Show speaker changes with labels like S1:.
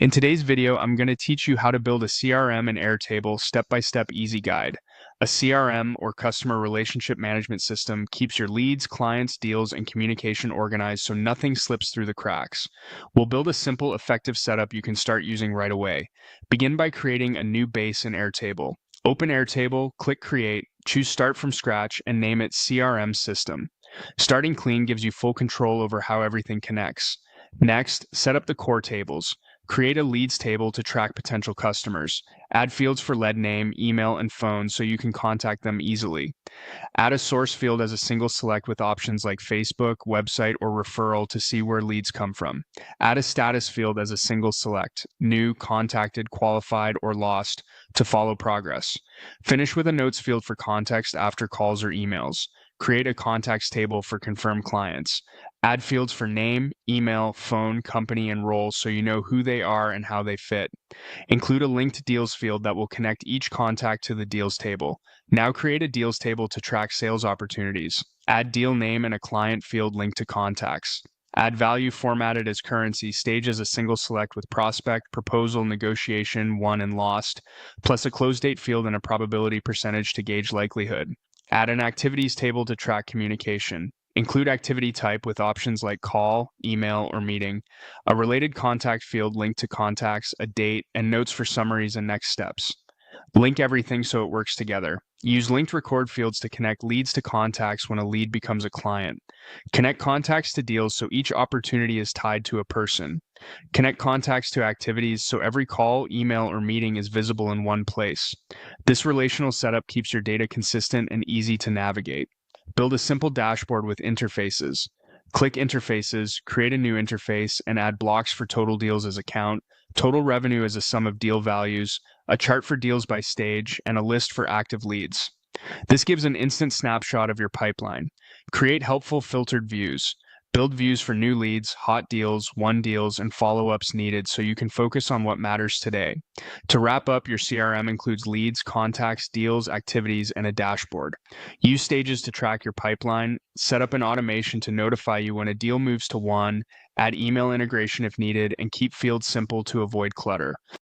S1: In today's video, I'm going to teach you how to build a CRM and Airtable step-by-step easy guide. A CRM, or customer relationship management system, keeps your leads, clients, deals, and communication organized so nothing slips through the cracks. We'll build a simple, effective setup you can start using right away. Begin by creating a new base in Airtable. Open Airtable, click Create, choose Start from Scratch, and name it CRM System. Starting clean gives you full control over how everything connects. Next, set up the core tables. Create a leads table to track potential customers. Add fields for lead name, email, and phone so you can contact them easily. Add a source field as a single select with options like Facebook, website, or referral to see where leads come from. Add a status field as a single select, new, contacted, qualified, or lost, to follow progress. Finish with a notes field for context after calls or emails. Create a contacts table for confirmed clients. Add fields for name, email, phone, company, and role so you know who they are and how they fit. Include a linked deals field that will connect each contact to the deals table. Now create a deals table to track sales opportunities. Add deal name and a client field linked to contacts. Add value formatted as currency, stage as a single select with prospect, proposal, negotiation, won and lost, plus a close date field and a probability percentage to gauge likelihood. Add an activities table to track communication. Include activity type with options like call, email, or meeting, a related contact field linked to contacts, a date, and notes for summaries and next steps. Link everything so it works together. Use linked record fields to connect leads to contacts when a lead becomes a client. Connect contacts to deals so each opportunity is tied to a person. Connect contacts to activities so every call, email, or meeting is visible in one place. This relational setup keeps your data consistent and easy to navigate. Build a simple dashboard with interfaces. Click Interfaces, create a new interface, and add blocks for total deals as a count, total revenue as a sum of deal values, a chart for deals by stage, and a list for active leads. This gives an instant snapshot of your pipeline. Create helpful filtered views. Build views for new leads, hot deals, won deals, and follow-ups needed so you can focus on what matters today. To wrap up, your CRM includes leads, contacts, deals, activities, and a dashboard. Use stages to track your pipeline, set up an automation to notify you when a deal moves to won, add email integration if needed, and keep fields simple to avoid clutter.